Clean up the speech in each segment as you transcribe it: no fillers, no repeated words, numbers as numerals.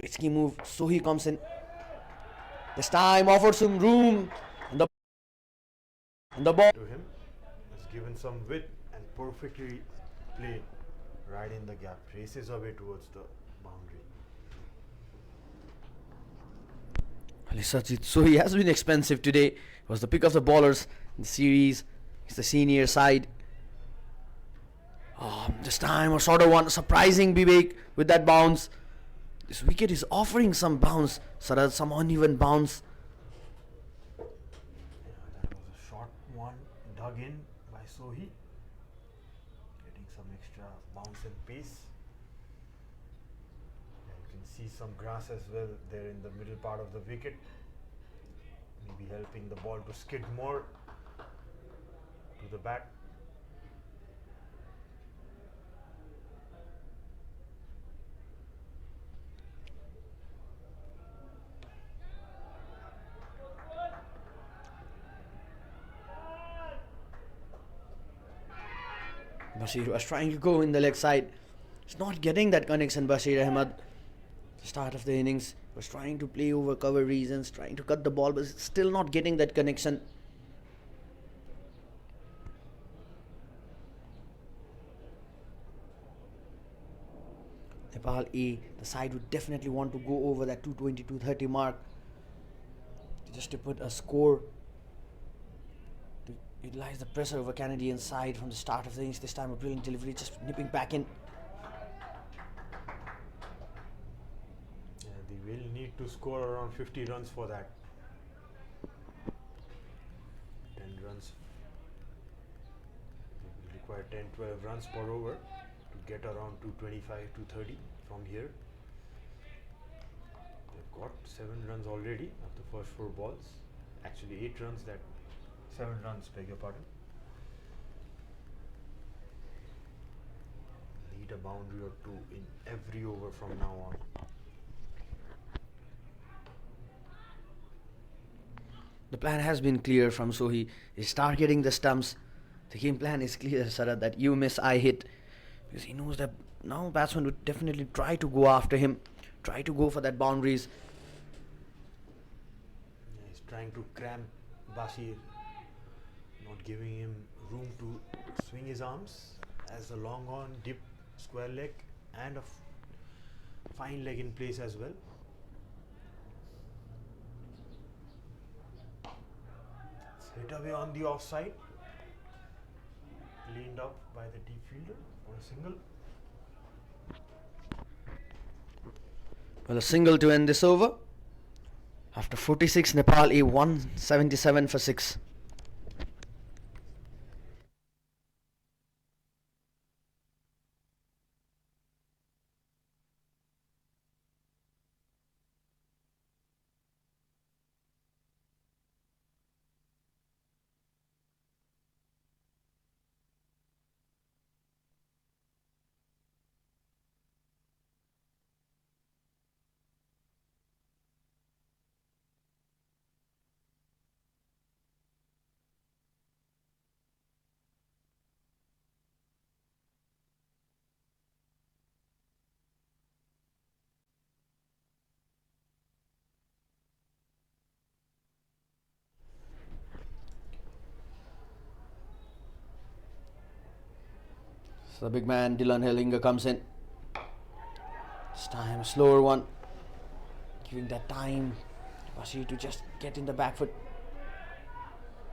Risky move. So he comes in. This time offers some room. And the ball To him, has given some width and perfectly played right in the gap. Races away towards the boundary. So he has been expensive today. He was the pick of the bowlers in the series. He's the senior side. This time a sort of one surprising Vivek with that bounce. This wicket is offering some bounce, Sarad, some uneven bounce. Yeah, that was a short one dug in by Sohi. Getting some extra bounce and pace. Yeah, you can see some grass as well there in the middle part of the wicket. Maybe helping the ball to skid more to the bat. Bashir was trying to go in the leg side. He's not getting that connection, Bashir Ahmed. The start of the innings was trying to play over cover reasons, trying to cut the ball, but still not getting that connection. Nepal A, the side would definitely want to go over that 220-230 mark just to put a score to utilize the pressure over Canadian side from the start of the innings. This time a brilliant delivery, just nipping back in. Yeah, they will need to score around 50 runs for that. 10 runs. They will require 10-12 runs per over to get around 225-230 from here. They've got 7 runs already after the first 4 balls. Actually 8 runs, that 7 runs, beg your pardon. Need a boundary or 2 in every over from now on. The plan has been clear from Sohi. He's targeting the stumps. The game plan is clear, Sarad, that you miss, I hit. Because he knows that now batsman would definitely try to go after him, try to go for that boundaries. Yeah, he's trying to cramp Bashir, not giving him room to swing his arms, as a long on, deep square leg and a fine leg in place as well. It's hit away on the offside, cleaned up by the deep fielder for a single. Well, a single to end this over. After 46, Nepal A 177 for 6. So the big man Dylan Hellinger comes in. This time a slower one, giving that time Bashir to just get in the back foot.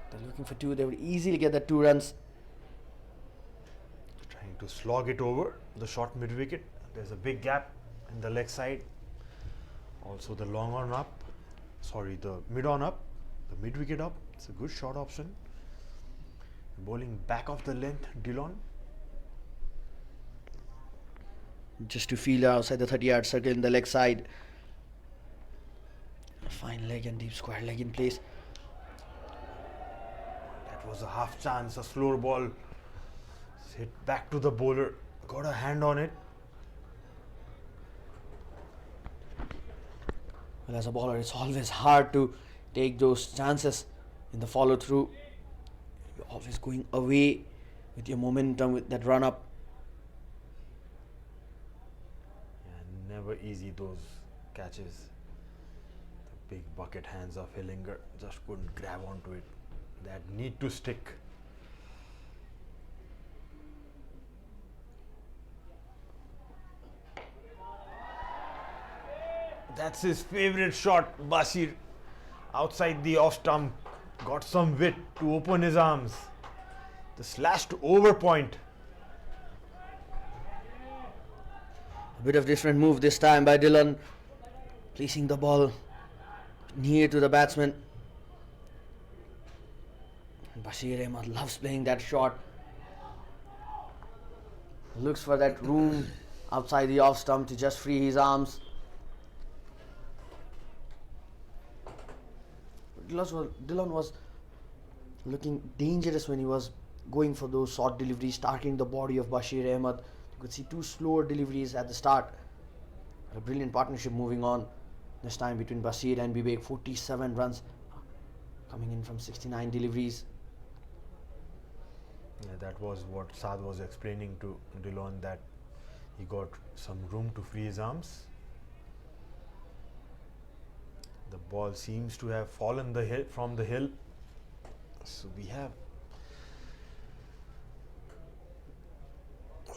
They're looking for 2. They would easily get the 2 runs. Trying to slog it over the short mid wicket. There's a big gap in the leg side. Also the long on up. Sorry, the mid on up. The mid wicket up. It's a good shot option. Bowling back of the length, Dillon. Just to field outside the 30-yard circle in the leg side. A fine leg and deep square leg in place. That was a half chance, a slower ball. Hit back to the bowler. Got a hand on it. Well, as a bowler, it's always hard to take those chances in the follow through. You're always going away with your momentum, with that run up. Yeah, never easy those catches. The big bucket hands of Hillinger just couldn't grab onto it. That need to stick. That's his favorite shot, Bashir. Outside the off stump, got some wit to open his arms. The slashed over point. A bit of different move this time by Dylan, placing the ball near to the batsman. Bashir Ahmed loves playing that shot. Looks for that room outside the off stump to just free his arms. Dylan was looking dangerous when he was going for those short deliveries, targeting the body of Bashir Ahmed. You could see two slower deliveries at the start. A brilliant partnership moving on this time between Bashir and Vivek. 47 runs coming in from 69 deliveries. Yeah, that was what Saad was explaining to Dillon, that he got some room to free his arms. The ball seems to have fallen from the hill. So we have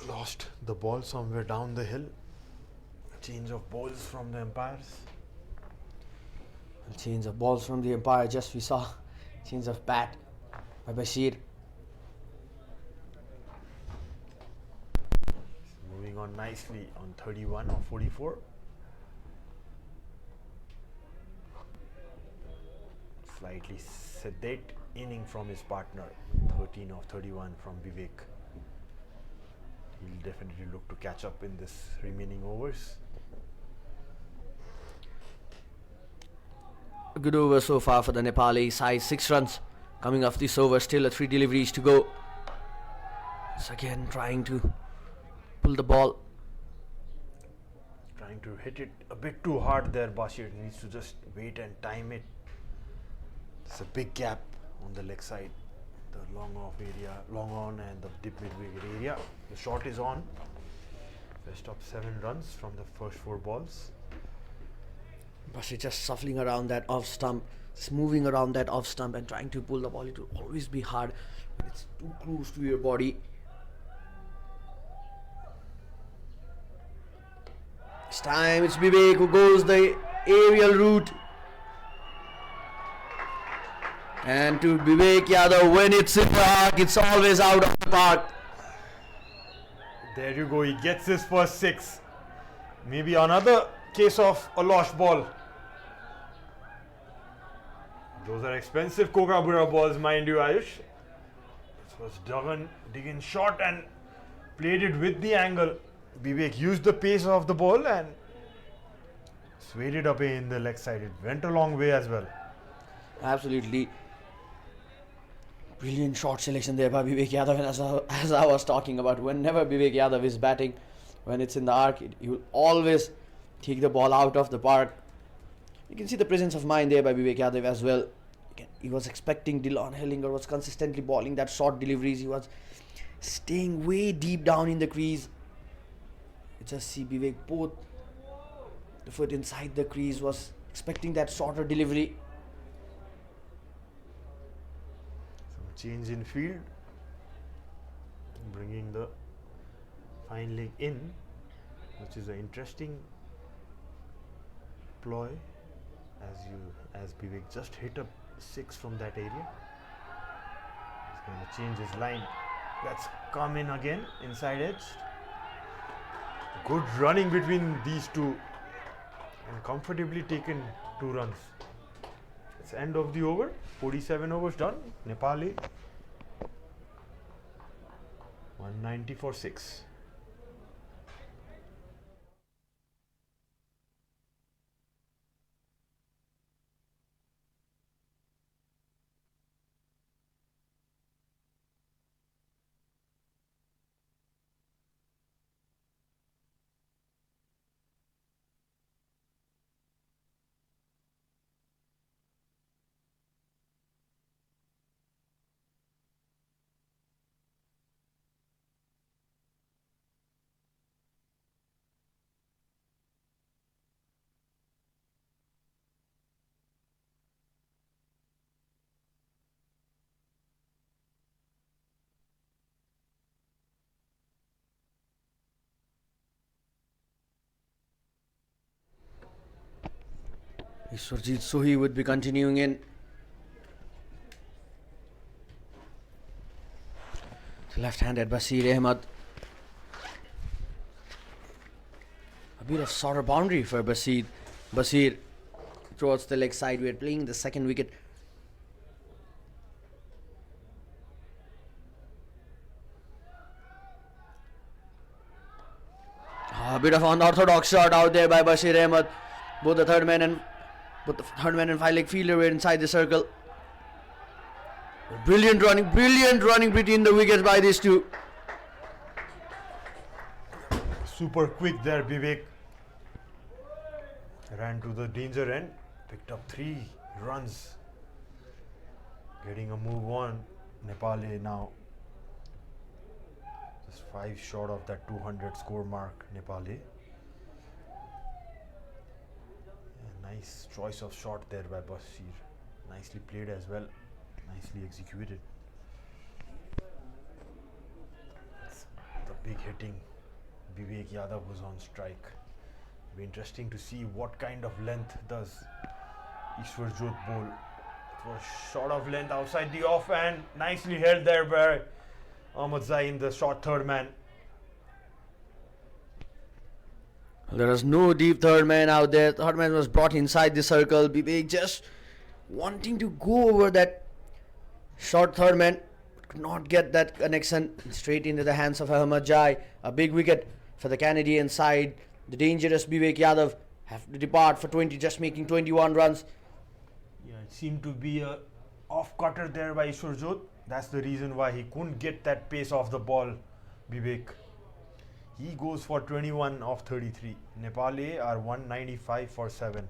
lost the ball somewhere down the hill. Change of balls from the umpires. Change of balls from the umpire. Just we saw change of bat by Bashir. Moving on nicely on 31 or 44. Slightly sedate inning from his partner. 13 of 31 from Vivek. He'll definitely look to catch up in this remaining overs. A good over so far for the Nepal A side. 6 runs coming off this over. Still 3 deliveries to go. So again trying to pull the ball. Trying to hit it a bit too hard there. Bashir needs to just wait and time it. It's a big gap on the leg side. The long off area, long on, and the dip mid wicket area. The shot is on. Best of 7 runs from the first 4 balls. Bashir just shuffling around that off stump, just moving around that off stump and trying to pull the ball. It will always be hard when it's too close to your body. This time it's Vivek who goes the aerial route. And to Vivek Yadav, when it's in the arc, it's always out of the park. There you go, he gets his first 6. Maybe another case of a lost ball. Those are expensive Kokabura balls, mind you, Ayush. This was digging shot and played it with the angle. Vivek used the pace of the ball and swayed it away in the leg side. It went a long way as well. Absolutely. Brilliant shot selection there by Vivek Yadav. And as I was talking about, whenever Vivek Yadav is batting, when it's in the arc, he will always take the ball out of the park. You can see the presence of mind there by Vivek Yadav as well. Again, he was expecting Dylan Hellinger was consistently bowling that short deliveries. He was staying way deep down in the crease. You just see Vivek both the foot inside the crease, was expecting that shorter delivery. Some change in field, bringing the fine leg in, which is an interesting ploy as Vivek just hit a 6 from that area. He's going to change his line. That's come in again, inside edge. Good running between these two and comfortably taken 2 runs. It's end of the over. 47 overs done. Nepal A 190 for 6. Ishwarjeet Sohi would be continuing in. Left-handed Basir Ahmed. A bit of shorter boundary for Basir. Basir towards the leg side. We are playing the second wicket. A bit of unorthodox shot out there by Basir Ahmed. Both the third man and five leg fielder were inside the circle. Brilliant running between the wickets by these two. Super quick there, Vivek. Ran to the danger end, picked up 3 runs. Getting a move on. Nepal A now. Just 5 short of that 200 score mark, Nepal A. Nice choice of shot there by Basir. Nicely played as well. Nicely executed. The big hitting. Vivek Yadav was on strike. Be interesting to see what kind of length does Ishwarjeet bowl. It was short of length outside the off and nicely held there by Ahmed Zain, the short third man. There was no deep third man out there. Third man was brought inside the circle. Vivek just wanting to go over that short third man. Could not get that connection. Straight into the hands of Ahmed Jai. A big wicket for the Canadian side. The dangerous Vivek Yadav have to depart for 20, just making 21 runs. Yeah, it seemed to be a off cutter there by Ishwarjeet. That's the reason why he couldn't get that pace off the ball, Vivek. He goes for 21 of 33. Nepal A are 195 for 7.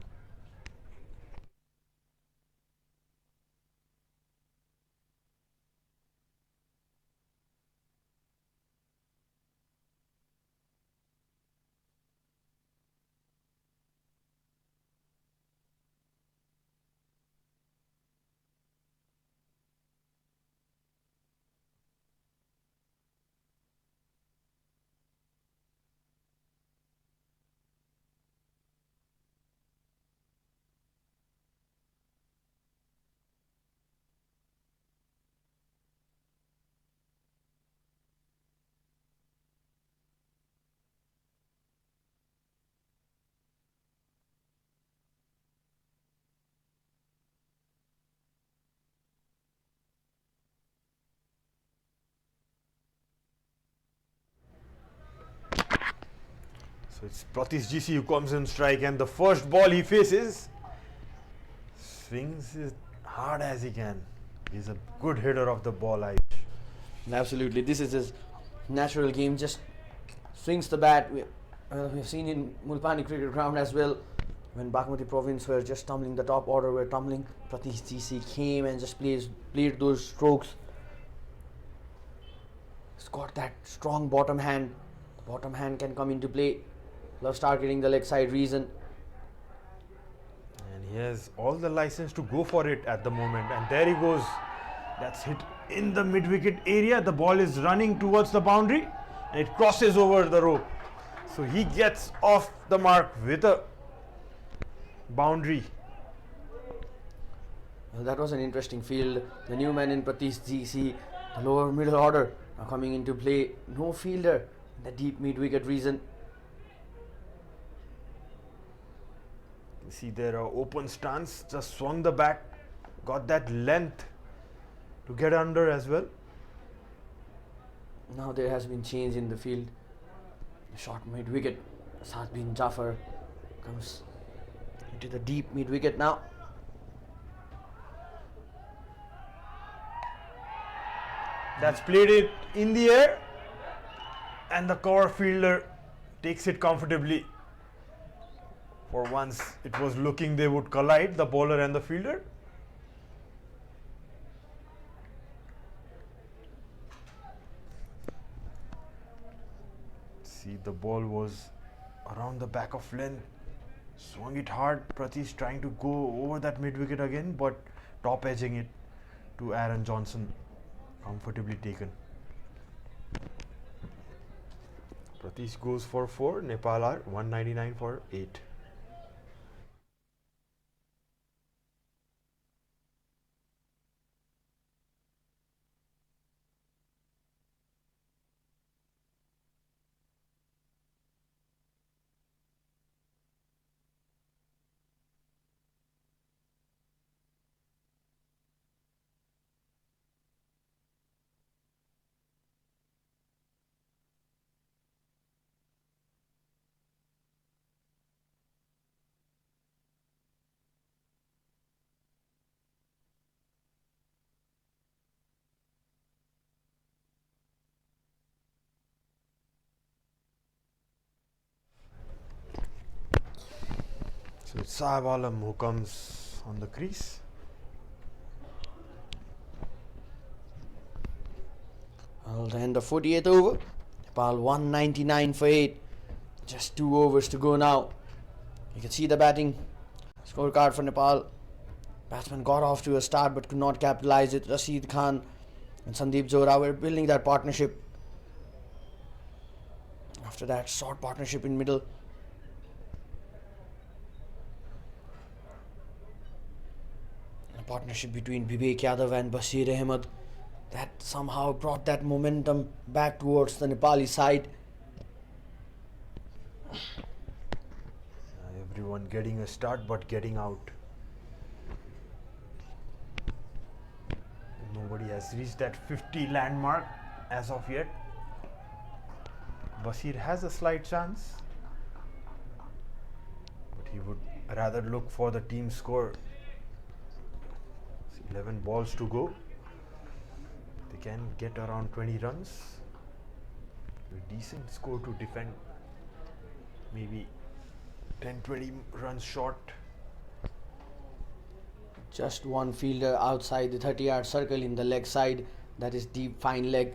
So it's Pratish GC who comes in strike, and the first ball he faces swings it hard as he can. He's a good hitter of the ball, Absolutely. This is his natural game. Just swings the bat. We've seen in Mulpani cricket ground as well. When Baghmati province were just tumbling, the top order were tumbling, Pratish GC came and just played those strokes. He's got that strong bottom hand. The bottom hand can come into play. Loves targeting the leg side reason. And he has all the license to go for it at the moment. And there he goes. That's hit in the mid-wicket area. The ball is running towards the boundary and it crosses over the rope. So he gets off the mark with a boundary. Well, that was an interesting field. The new man in Pratish GC, the lower middle order, now coming into play. No fielder in the deep mid-wicket region. See there, open stance, just swung the bat, got that length to get under as well. Now there has been change in the field. The short mid-wicket, Saad bin Jafar comes into the deep mid-wicket now. That's played it in the air and the cover fielder takes it comfortably. For once it was looking they would collide, the bowler and the fielder. See, the ball was around the back of length, swung it hard. Pratish trying to go over that mid-wicket again, but top edging it to Aaron Johnson, comfortably taken. Pratish goes for 4, Nepal are 199 for 8. So it's Saab Alam who comes on the crease. Well, then the 48th over. Nepal 199 for 8. Just 2 overs to go now. You can see the batting scorecard for Nepal. Batsman got off to a start but could not capitalize it. Rashid Khan and Sandeep Zohra were building that partnership. After that short partnership in middle. A partnership between Vivek Yadav and Bashir Ahmed that somehow brought that momentum back towards the Nepali side. Everyone getting a start but getting out. Nobody has reached that 50 landmark as of yet. Bashir has a slight chance, but he would rather look for the team score. 11 balls to go. They can get around 20 runs. A decent score to defend. Maybe 10-20 runs short. Just one fielder outside the 30-yard circle in the leg side. That is deep fine leg.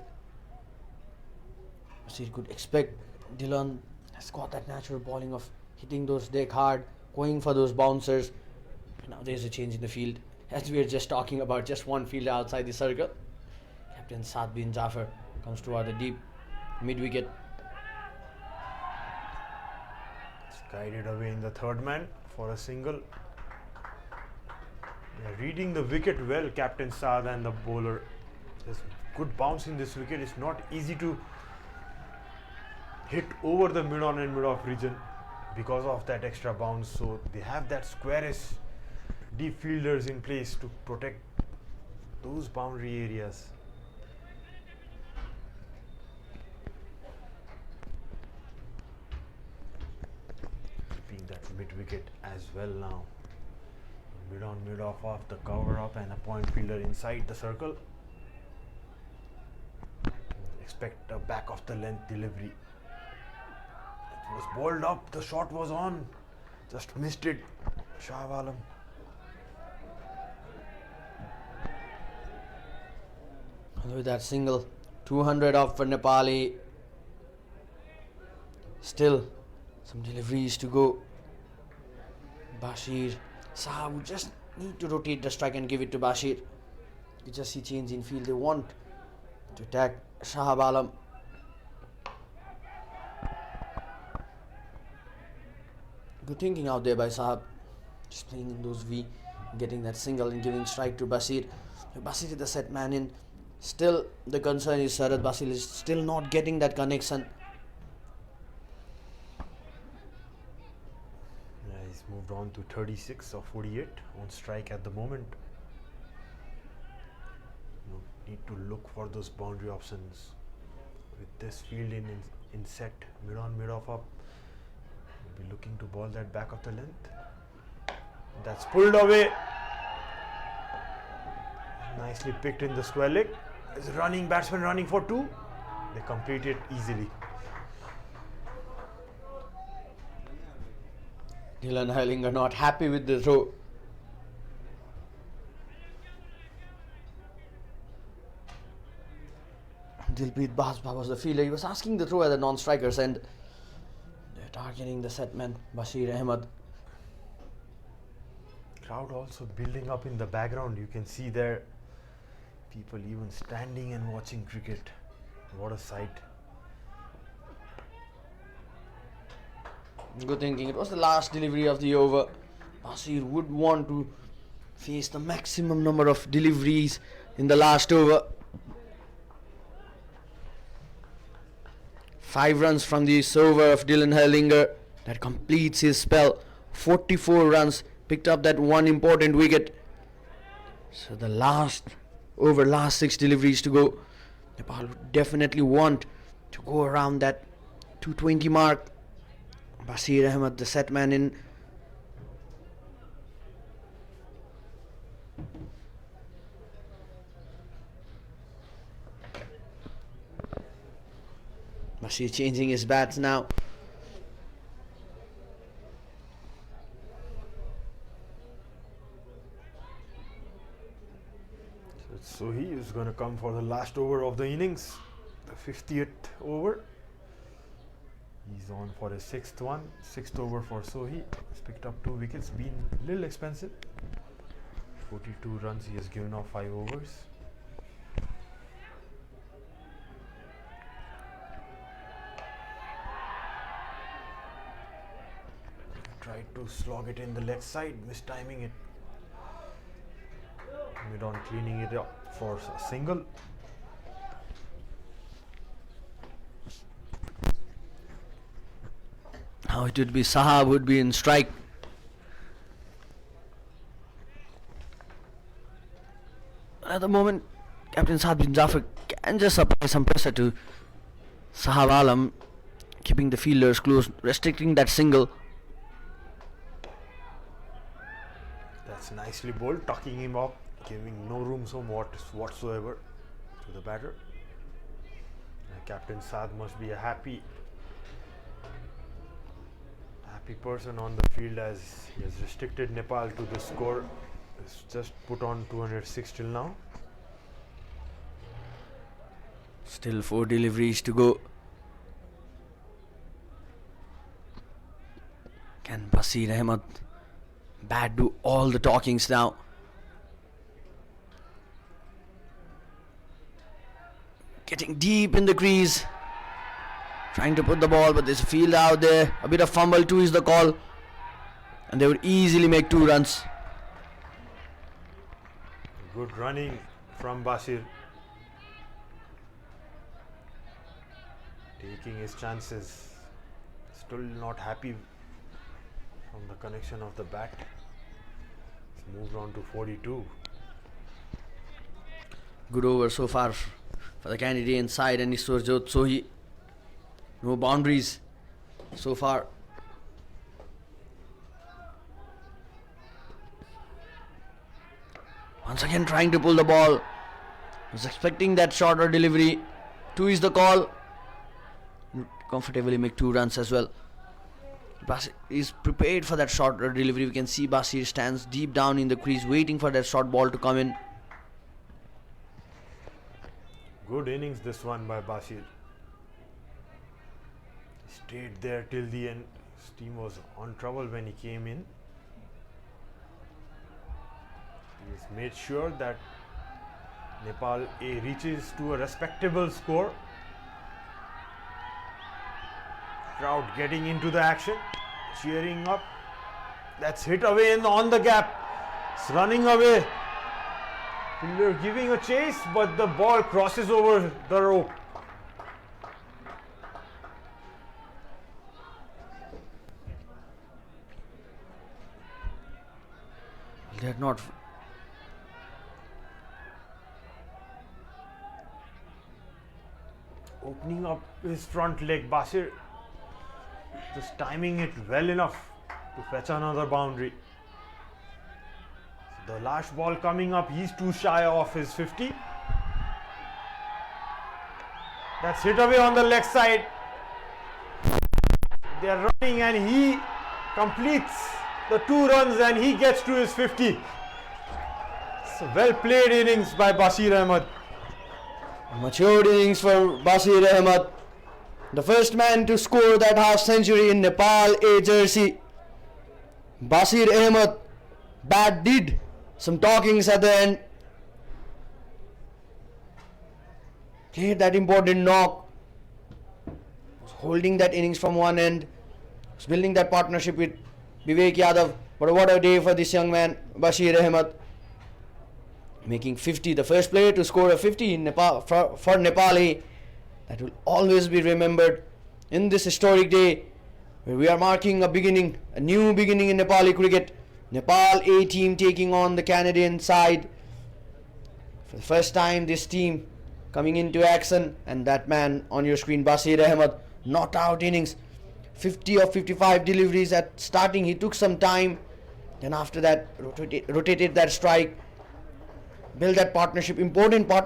So you could expect Dylan has got that natural bowling of hitting those deck hard, going for those bouncers. Now there's a change in the field. As we were just talking about, just one fielder outside the circle. Captain Saad bin Jafar comes toward the deep mid-wicket. It's guided away in the third man for a single. They're reading the wicket well, Captain Saad and the bowler. There's good bounce in this wicket. It's not easy to hit over the mid-on and mid-off region because of that extra bounce. So they have that squarish deep fielders in place to protect those boundary areas. Keeping that mid-wicket as well now. Mid-on, mid-off off the cover up and a point fielder inside the circle. Expect a back of the length delivery. It was bowled up, the shot was on. Just missed it. Shah Alam. With that single, 200 off for Nepal A. Still some deliveries to go. Bashir. Saab would just need to rotate the strike and give it to Bashir. You just see change in field. They want to attack Shahab Alam. Good thinking out there by Saab. Just playing in those V, getting that single and giving strike to Bashir. Bashir is the set man in. Still, the concern is Sarad Bashir is still not getting that connection. Yeah, he's moved on to 36 or 48 on strike at the moment. You need to look for those boundary options. With this field in set, mid-on, mid-off up, we'll be looking to ball that back of the length. That's pulled away. Nicely picked in the square leg. There's a running batsman running for 2. They complete it easily. Dylan Hellinger not happy with the throw. Dilpreet Bajwa was the fielder. He was asking the throw at the non-strikers and they're targeting the set man, Bashir Ahmed. Crowd also building up in the background. You can see there people even standing and watching cricket. What a sight. Good thinking. It was the last delivery of the over. Bashir would want to face the maximum number of deliveries in the last over. 5 runs from this over of Dylan Hellinger. That completes his spell. 44 runs. Picked up that one important wicket. So the last 6 deliveries to go. Nepal would definitely want to go around that 220 mark. Bashir Ahmed, the set man in. Bashir changing his bats now. So he is going to come for the last over of the innings, the 50th over. He's on for his sixth one, sixth over for Sohi. He's picked up 2 wickets, been a little expensive. 42 runs, he has given off 5 overs. Tried to slog it in the leg side, mistiming it. Mid on cleaning it up for a single. Now it would be Sahab would be in strike. At the moment, Captain Saad bin Jafar can just apply some pressure to Sahab Alam, keeping the fielders close, restricting that single. That's nicely bowled, tucking him up, giving no room whatsoever to the batter. Captain Saad must be a happy person on the field, as he has restricted Nepal to the score. He's just put on 206 till now. Still 4 deliveries to go. Can Basir Ahmed bat do all the talkings now? Getting deep in the crease, trying to put the ball, but there's a field out there. A bit of fumble too is the call, and they would easily make 2 runs. Good running from Basir, taking his chances. Still not happy from the connection of the bat. He's moved on to 42. Good over so far for the Canadian side, and Iswarjot Sohi. No boundaries so far. Once again trying to pull the ball. Was expecting that shorter delivery. 2 is the call. Comfortably make 2 runs as well. Basir is prepared for that shorter delivery. We can see Basir stands deep down in the crease, waiting for that short ball to come in. Good innings this one by Basir. Stayed there till the end. His team was on trouble when he came in. He has made sure that Nepal A reaches to a respectable score. Crowd getting into the action, cheering up. That's hit away and on the gap. It's running away. Fielder giving a chase, but the ball crosses over the rope. They're not. Opening up his front leg, Basir just timing it well enough to fetch another boundary. So the last ball coming up, he's too shy of his 50. That's hit away on the leg side. They are running and he completes the 2 runs and he gets to his 50. It's a well played innings by Basir Ahmed. Matured innings for Basir Ahmed. The first man to score that half century in Nepal A jersey. Basir Ahmed. Bat did some talkings at the end. Played that important knock. Was holding that innings from one end. Was building that partnership with Vivek Yadav. But what a day for this young man, Basir Ahmed. Making 50, the first player to score a 50 in Nepal for Nepal A. That will always be remembered in this historic day where we are marking a beginning, a new beginning in Nepali cricket. Nepal A team taking on the Canadian side. For the first time, this team coming into action, and that man on your screen, Basir Ahmed, not out innings. 50 of 55 deliveries at starting. He took some time. Then after that, rotated that strike. Build that partnership, important partnership.